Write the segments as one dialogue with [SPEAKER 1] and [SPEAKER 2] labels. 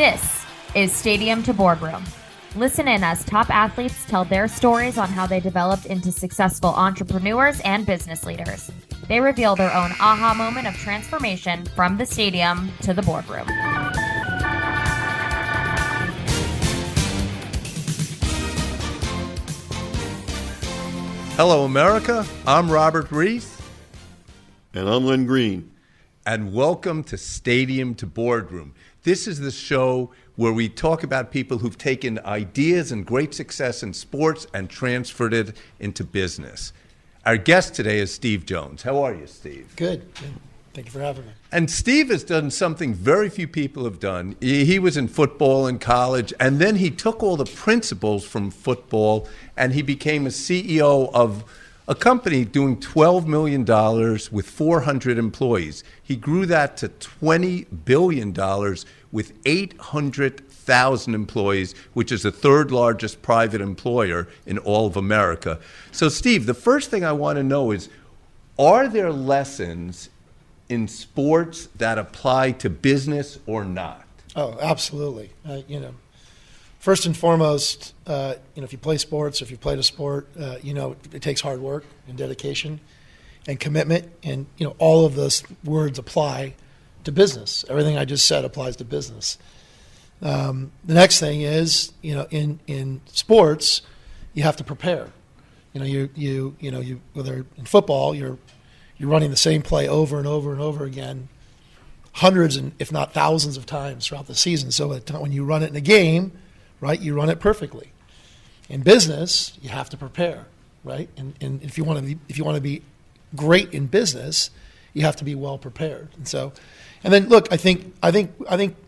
[SPEAKER 1] This is Stadium to Boardroom. Listen in as top athletes tell their stories on how they developed into successful entrepreneurs and business leaders. They reveal their own aha moment of transformation from the stadium to the boardroom.
[SPEAKER 2] Hello, America. I'm Robert Reith.
[SPEAKER 3] And I'm Len Green.
[SPEAKER 2] And welcome to Stadium to Boardroom. This is the show where we talk about people who've taken ideas and great success in sports and transferred it into business. Our guest today is Steve Jones. How are you, Steve?
[SPEAKER 4] Good. Thank you for having me.
[SPEAKER 2] And Steve has done something very few people have done. He was in football in college, and then he took all the principles from football, and he became a CEO of a company doing $12 million with 400 employees. He grew that to $20 billion with 800,000 employees, which is the third largest private employer in all of America. So, Steve, the first thing I want to know is, are there lessons in sports that apply to business or not?
[SPEAKER 4] Oh, absolutely. First and foremost, if you play sports, if you played a sport, it takes hard work and dedication and commitment. And, all of those words apply to business. Everything I just said applies to business. The next thing is, in sports, you have to prepare. You whether in football, you're running the same play over and over and over again, hundreds and if not thousands of times throughout the season. So when you run it in a game, right, you run it perfectly. In business, you have to prepare, right? And if you want to be great in business, you have to be well prepared. And then look, I think the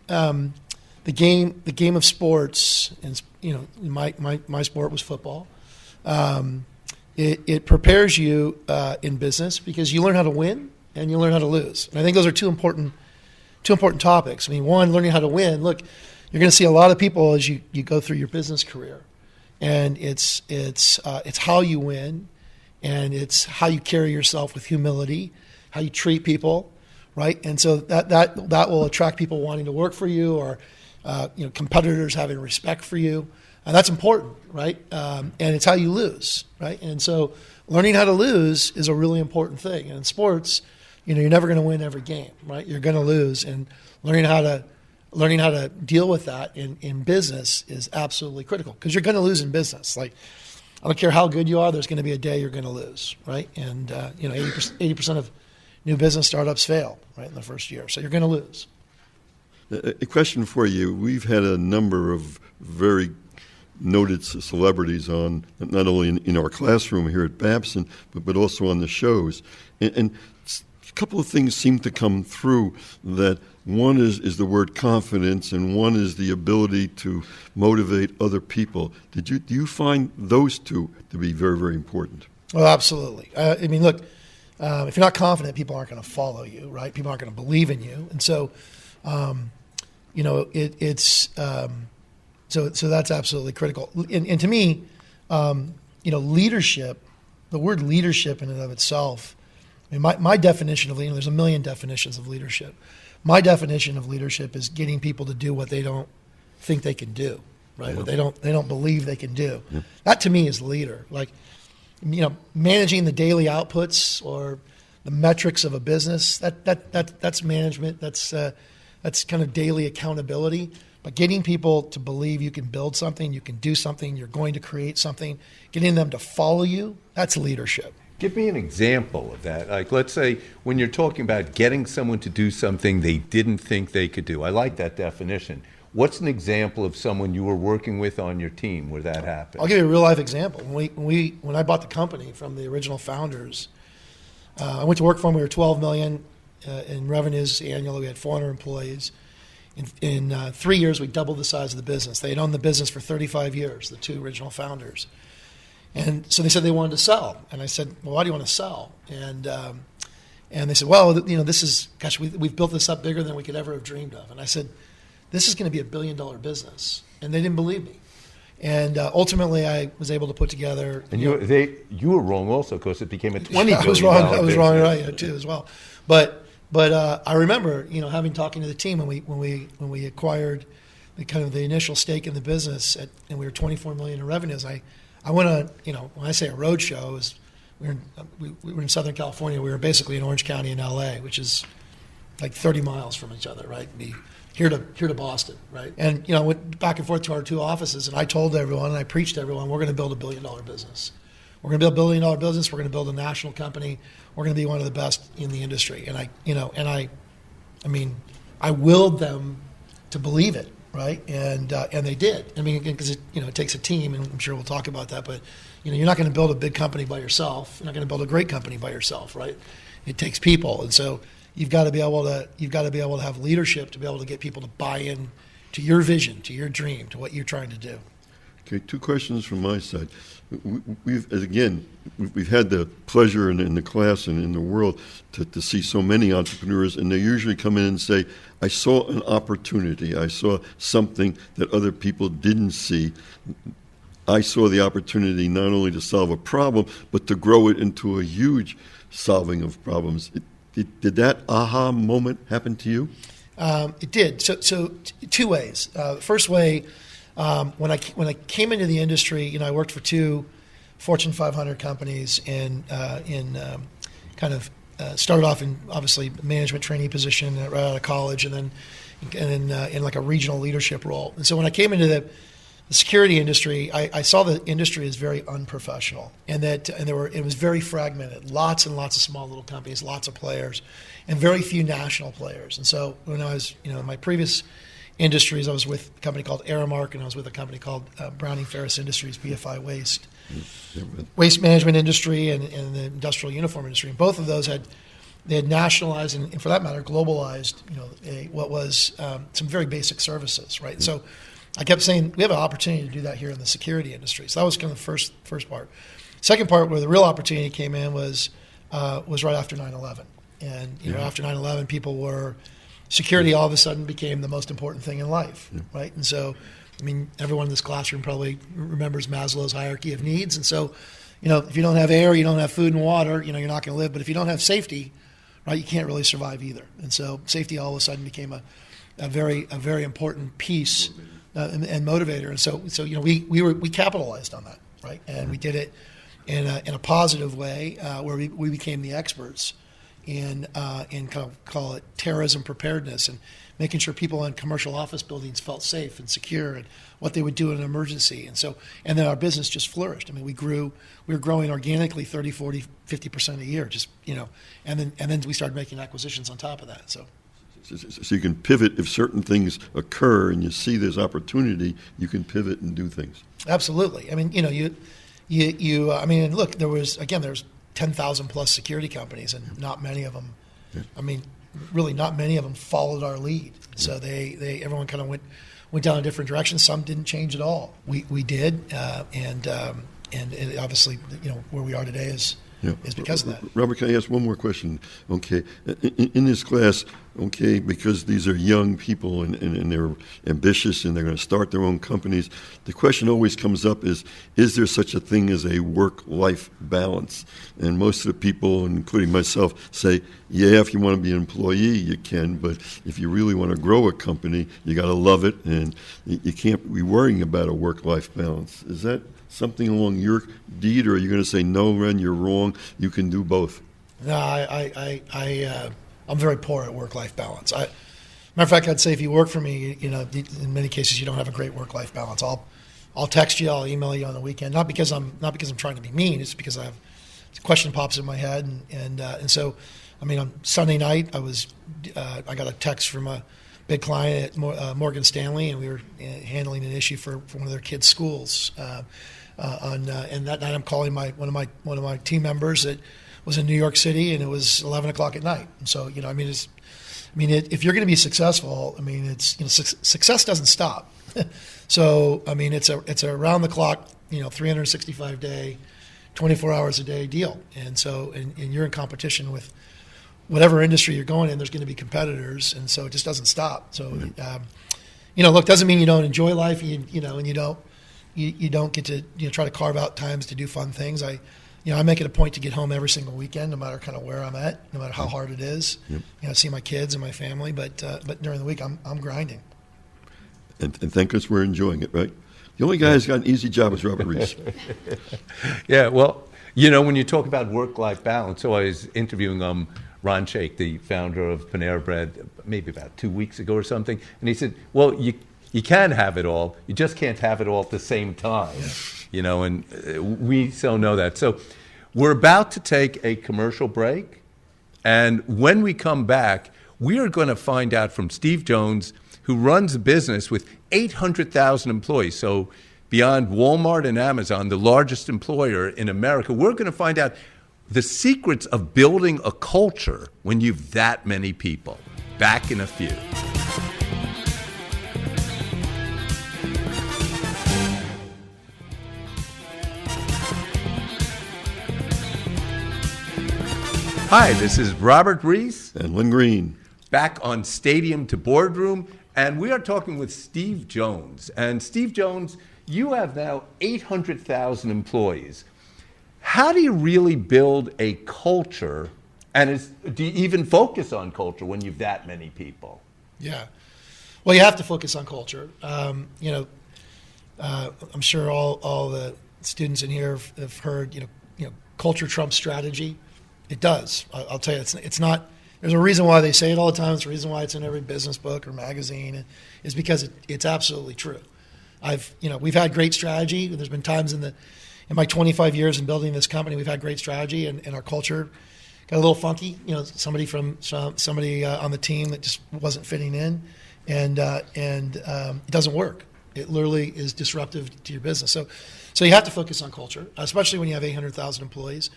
[SPEAKER 4] game of sports, and my sport was football. It prepares you in business because you learn how to win and you learn how to lose. And I think those are two important topics. I mean, one, learning how to win. Look, you're going to see a lot of people as you go through your business career, and it's how you win, and it's how you carry yourself with humility, how you treat people, right? And so that will attract people wanting to work for you, or competitors having respect for you. And that's important, right? And it's how you lose, right? And so learning how to lose is a really important thing. And in sports, you're never going to win every game, right? You're going to lose, and learning how to deal with that in business is absolutely critical, because you're going to lose in business. Like, I don't care how good you are, there's going to be a day you're going to lose, right? And 80% of new business startups fail, right, in the first year. So you're going to lose.
[SPEAKER 3] A question for you. We've had a number of very noted celebrities on, not only in our classroom here at Babson, but also on the shows. And a couple of things seem to come through. That one is the word confidence, and one is the ability to motivate other people. Do you find those two to be very, very important?
[SPEAKER 4] Well, absolutely. Look, if you're not confident, people aren't going to follow you, right? People aren't going to believe in you. And so, So that's absolutely critical. And to me, leadership, the word leadership in and of itself, my definition of leadership, there's a million definitions of leadership. My definition of leadership is getting people to do what they don't think they can do, right? Yeah. What they don't believe they can do. Yeah. That to me is leader. Like, managing the daily outputs or the metrics of a business, that's management. That's kind of daily accountability. But getting people to believe you can build something, you can do something, you're going to create something, getting them to follow you, that's leadership.
[SPEAKER 2] Give me an example of that. Like, let's say when you're talking about getting someone to do something they didn't think they could do. I like that definition. What's an example of someone you were working with on your team where that happened?
[SPEAKER 4] I'll give you a real life example. When I bought the company from the original founders, I went to work for them. We were $12 million in revenues annually. We had 400 employees. In 3 years, we doubled the size of the business. They had owned the business for 35 years, the two original founders. And so they said they wanted to sell. And I said, well, why do you want to sell? And they said, well, we've built this up bigger than we could ever have dreamed of. And I said, this is going to be $1 billion business. And they didn't believe me. And ultimately, I was able to put together.
[SPEAKER 2] And you were wrong also, because it became a $20 billion
[SPEAKER 4] I was wrong, right, too, as well. But I remember, talking to the team when we acquired the initial stake in the business, and we were 24 million in revenues. I went on, when I say a road show, it was we were in Southern California. We were basically in Orange County in LA, which is like 30 miles from each other, right? Here to Boston, right? And went back and forth to our two offices, and I told everyone, and I preached to everyone, we're going to build a $1 billion business. We're going to build $1 billion business. We're going to build a national company. We're going to be one of the best in the industry. And I willed them to believe it, right? And they did. I mean, because it takes a team, and I'm sure we'll talk about that. But you're not going to build a big company by yourself. You're not going to build a great company by yourself, right? It takes people, and so you've got to be able to have leadership to be able to get people to buy in to your vision, to your dream, to what you're trying to do.
[SPEAKER 3] Okay, two questions from my side. We've had the pleasure in the class and in the world to see so many entrepreneurs, and they usually come in and say, I saw an opportunity. I saw something that other people didn't see. I saw the opportunity not only to solve a problem, but to grow it into a huge solving of problems. Did that aha moment happen to you?
[SPEAKER 4] It did. So two ways. First way, when I came into the industry, I worked for two Fortune 500 companies and started off in obviously management trainee position right out of college, and then in like a regional leadership role. And so when I came into the security industry, I saw the industry as very unprofessional, and it was very fragmented, lots and lots of small little companies, lots of players, and very few national players. And so when I was, in my previous industries, I was with a company called Aramark, and I was with a company called Browning Ferris Industries, BFI Waste management industry, and the industrial uniform industry. And both of those had nationalized and for that matter, globalized, what was some very basic services, right? So I kept saying, we have an opportunity to do that here in the security industry. So that was kind of the first part. Second part, where the real opportunity came in was right after 9/11. And after 9/11, security all of a sudden became the most important thing in life, right? And so, everyone in this classroom probably remembers Maslow's hierarchy of needs. And so, if you don't have air, you don't have food and water, you're not going to live. But if you don't have safety, right, you can't really survive either. And so safety all of a sudden became a very important piece and motivator. And so we capitalized on that, right? And we did it in a positive way where we became the experts in kind of call it terrorism preparedness and making sure people in commercial office buildings felt safe and secure and what they would do in an emergency. And then our business just flourished. We were growing organically 30, 40, 50% a year, and then we started making acquisitions on top of that. So
[SPEAKER 3] you can pivot if certain things occur and you see there's opportunity, you can pivot and do things.
[SPEAKER 4] Absolutely. Look, there's 10,000 plus security companies, and not many of them, really not many of them followed our lead. So everyone kind of went down a different direction. Some didn't change at all. We did, and it obviously, where we are today is because of that.
[SPEAKER 3] Robert, can I ask one more question? Okay, in this class, because these are young people and they're ambitious and they're going to start their own companies, the question always comes up is there such a thing as a work-life balance? And most of the people, including myself, say, yeah, if you want to be an employee, you can, but if you really want to grow a company, you got to love it, and you can't be worrying about a work-life balance. Is that something along your deed, or are you going to say, no, Ren, you're wrong, you can do both?
[SPEAKER 4] No, I'm very poor at work-life balance. Matter of fact, I'd say if you work for me, in many cases you don't have a great work-life balance. I'll text you, I'll email you on the weekend, not because I'm trying to be mean, it's because a question pops in my head, and so, on Sunday night I got a text from a big client at Morgan Stanley, and we were handling an issue for one of their kids' schools. And that night I'm calling one of my team members that was in New York City, and it was 11 o'clock at night. And so, if you're going to be successful, success doesn't stop. So, it's a around the clock, 365 day, 24 hours a day deal. And so, and you're in competition with whatever industry you're going in, there's going to be competitors. And so it just doesn't stop. So, look, doesn't mean you don't enjoy life, and you don't get to try to carve out times to do fun things. I make it a point to get home every single weekend, no matter kind of where I'm at, no matter how hard it is. See my kids and my family, but during the week I'm grinding.
[SPEAKER 3] And thank us we're enjoying it, right? The only guy who's got an easy job is Robert Reese.
[SPEAKER 2] Yeah, well, when you talk about work-life balance, so I was interviewing Ron Shake, the founder of Panera Bread, maybe about 2 weeks ago or something, and he said, well, you can have it all, you just can't have it all at the same time, and we so know that. So we're about to take a commercial break, and when we come back, we are going to find out from Steve Jones, who runs a business with 800,000 employees. So beyond Walmart and Amazon, the largest employer in America, we're going to find out the secrets of building a culture when you've that many people. Back in a few. Hi, this is Robert Reese.
[SPEAKER 3] And Lynn Green.
[SPEAKER 2] Back on Stadium to Boardroom, and we are talking with Steve Jones. And Steve Jones, you have now 800,000 employees. How do you really build a culture, and do you even focus on culture when you've that many people?
[SPEAKER 4] Yeah. Well, you have to focus on culture. I'm sure all the students in here have heard, culture trumps strategy. It does. I'll tell you, it's not. There's a reason why they say it all the time. It's a reason why it's in every business book or magazine. Is because it's absolutely true. We've had great strategy. There's been times in my 25 years in building this company, we've had great strategy, and our culture got a little funky. Somebody on the team that just wasn't fitting in, and it doesn't work. It literally is disruptive to your business. So you have to focus on culture, especially when you have 800,000 employees.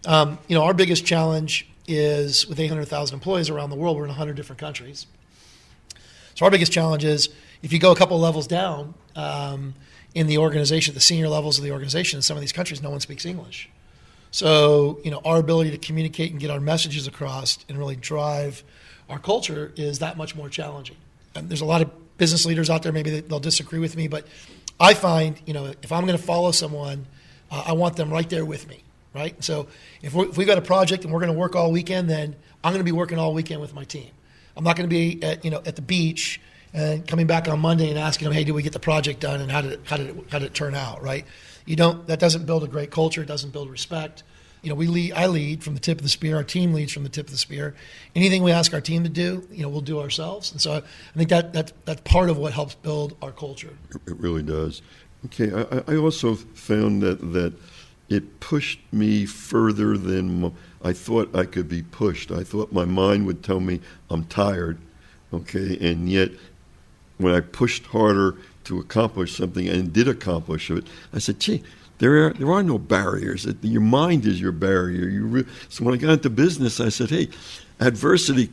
[SPEAKER 4] Our biggest challenge is with 800,000 employees around the world. We're in 100 different countries. So our biggest challenge is if you go a couple of levels down in the organization, the senior levels of the organization in some of these countries, no one speaks English. So, our ability to communicate and get our messages across and really drive our culture is that much more challenging. And there's a lot of business leaders out there, maybe they'll disagree with me, but I find, if I'm going to follow someone, I want them right there with me, right? So if we've got a project and we're going to work all weekend, then I'm going to be working all weekend with my team. I'm not going to be at the beach and coming back on Monday and asking them, hey, did we get the project done and how did it turn out, right? That doesn't build a great culture. It doesn't build respect. I lead from the tip of the spear. Our team leads from the tip of the spear. Anything we ask our team to do, we'll do ourselves. And so I think that's part of what helps build our culture.
[SPEAKER 3] It really does. Okay, I also found that it pushed me further than I thought I could be pushed. I thought my mind would tell me I'm tired, okay, and yet when I pushed harder to accomplish something and did accomplish it, I said, gee, there are no barriers. Your mind is your barrier. So when I got into business, I said, hey, adversity,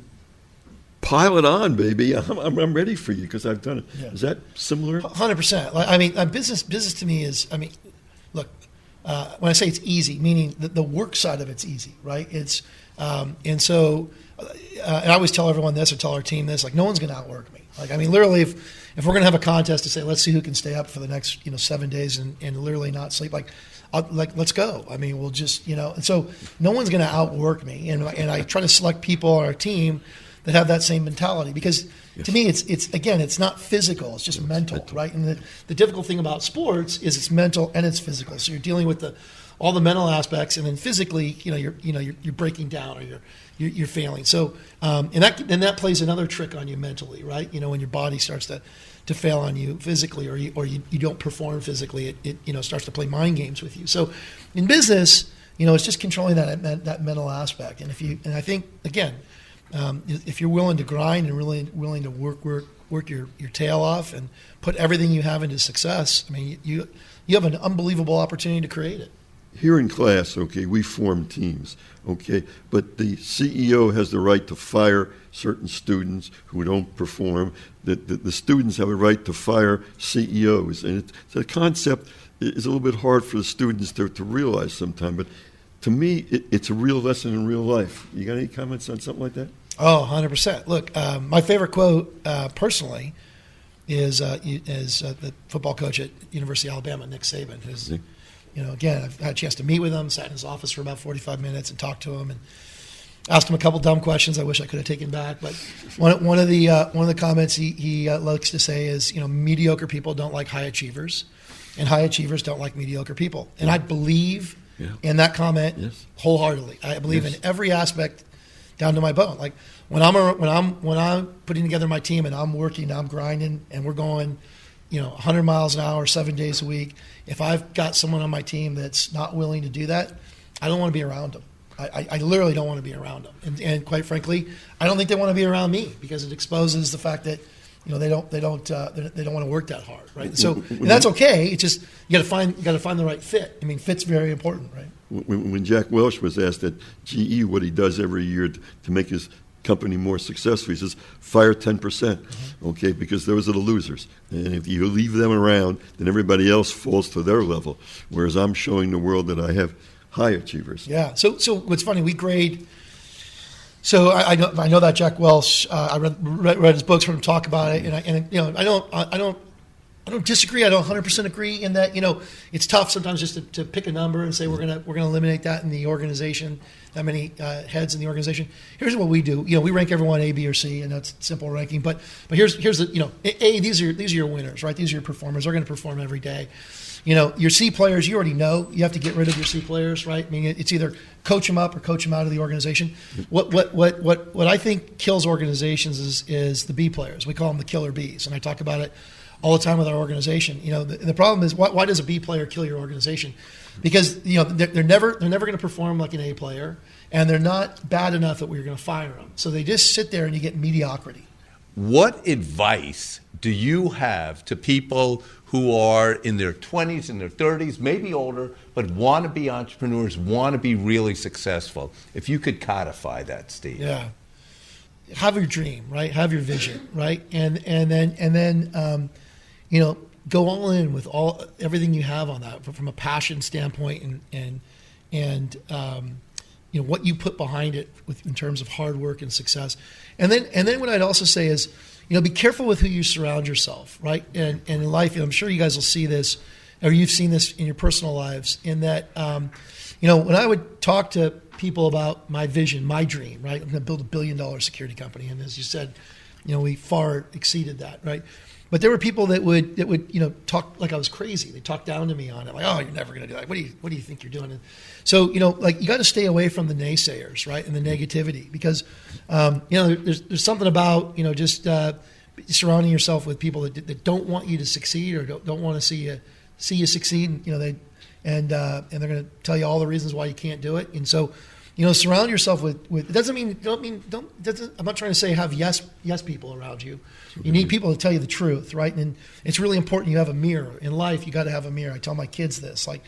[SPEAKER 3] pile it on, baby. I'm ready for you because I've done it. Yeah. Is that similar?
[SPEAKER 4] 100%. Business to me is, look, when I say it's easy, meaning the work side of it's easy, right? It's and I always tell everyone this, or tell our team this, like no one's going to outwork me. Literally, if we're going to have a contest to say, let's see who can stay up for the next 7 days and literally not sleep, let's go. We'll just and so no one's going to outwork me, and I try to select people on our team that have that same mentality because to me it's not physical, it's just mental, right? And the difficult thing about sports is it's mental and it's physical. So you're dealing with all the mental aspects, and then physically, you're breaking down or you're failing. So and that plays another trick on you mentally, right? When your body starts to fail on you physically, or you don't perform physically, it starts to play mind games with you. So in business, it's just controlling that mental aspect. And I think again, if you're willing to grind and really willing to work your tail off and put everything you have into success, you have an unbelievable opportunity to create it.
[SPEAKER 3] Here in class, okay, we form teams, okay, but the CEO has the right to fire certain students who don't perform. The students have a right to fire CEOs, and the concept is a little bit hard for the students to realize sometimes, but to me, it's a real lesson in real life. You got any comments on something like that?
[SPEAKER 4] Oh, 100%. Look, my favorite quote personally is the football coach at University of Alabama, Nick Saban, who's again, I've had a chance to meet with him, sat in his office for about 45 minutes and talked to him. asked him a couple dumb questions I wish I could have taken back. But one of the comments he likes to say is, mediocre people don't like high achievers, and high achievers don't like mediocre people. And I believe in that comment wholeheartedly. I believe in every aspect down to my bone. Like when I'm putting together my team and I'm working, I'm grinding, and we're going, 100 miles an hour, 7 days a week. If I've got someone on my team that's not willing to do that, I don't want to be around them. I literally don't want to be around them. And quite frankly, I don't think they want to be around me, because it exposes the fact that they don't want to work that hard, right? So and that's okay. It's just you got to find the right fit. I mean, fit's very important, right?
[SPEAKER 3] When Jack Welch was asked at GE what he does every year to make his company more successful, he says, fire 10%, okay, because those are the losers. And if you leave them around, then everybody else falls to their level, whereas I'm showing the world that I have high achievers.
[SPEAKER 4] Yeah. So what's funny, we grade. So I know that Jack Welch. I read his books, heard him talk about it, and I don't disagree. I don't 100% agree in that it's tough sometimes just to pick a number and say we're gonna eliminate that in the organization, that many heads in the organization. Here's what we do. We rank everyone A, B, or C, and that's simple ranking. But here's the A. These are your winners, right? These are your performers. They're going to perform every day. Your C players, you already know. You have to get rid of your C players, right? I mean, it's either coach them up or coach them out of the organization. What I think kills organizations is the B players. We call them the killer Bs, and I talk about it all the time with our organization. The problem is why does a B player kill your organization? Because they're never going to perform like an A player, and they're not bad enough that we're going to fire them. So they just sit there, and you get mediocrity.
[SPEAKER 2] What advice do you have to people who are in their 20s and their 30s, maybe older, but want to be entrepreneurs, want to be really successful? If you could codify that, Steve.
[SPEAKER 4] Yeah. Have your dream, right? Have your vision, right? And then go all in with everything you have on that from a passion standpoint and what you put behind it in terms of hard work and success. And then what I'd also say is, be careful with who you surround yourself, right? And in life, I'm sure you guys will see this, or you've seen this in your personal lives, in that, when I would talk to people about my vision, my dream, right? I'm going to build $1 billion security company. And as you said, we far exceeded that, right? But there were people that would talk like I was crazy. They talked down to me on it, like, "Oh, you're never going to do that. What do you think you're doing?" And so, you got to stay away from the naysayers, right, and the negativity, because there's something about just surrounding yourself with people that don't want you to succeed, or don't want to see you succeed. And they're going to tell you all the reasons why you can't do it. And so, surround yourself with. It doesn't mean I'm not trying to say have yes people around you. You need people to tell you the truth, right? And it's really important you have a mirror in life. You got to have a mirror. I tell my kids this, like,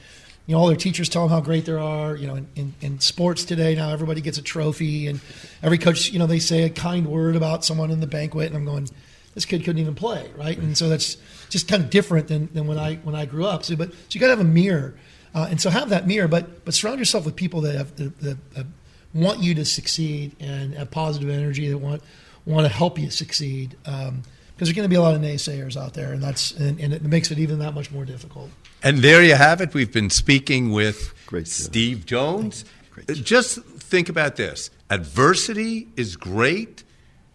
[SPEAKER 4] all their teachers tell them how great they are. In sports today now, everybody gets a trophy, and every coach, they say a kind word about someone in the banquet, and I'm going, this kid couldn't even play, right? And so that's just kind of different than when I grew up. So you got to have a mirror. And so have that mirror, but surround yourself with people that want you to succeed and have positive energy, that want to help you succeed. Because there's going to be a lot of naysayers out there, and it makes it even that much more difficult.
[SPEAKER 2] And there you have it. We've been speaking with Steve Jones. Just think about this. Adversity is great,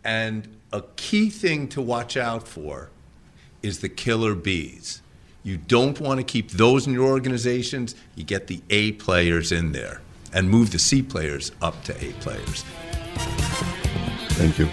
[SPEAKER 2] and a key thing to watch out for is the killer bees. You don't want to keep those in your organizations. You get the A players in there and move the C players up to A players.
[SPEAKER 3] Thank you.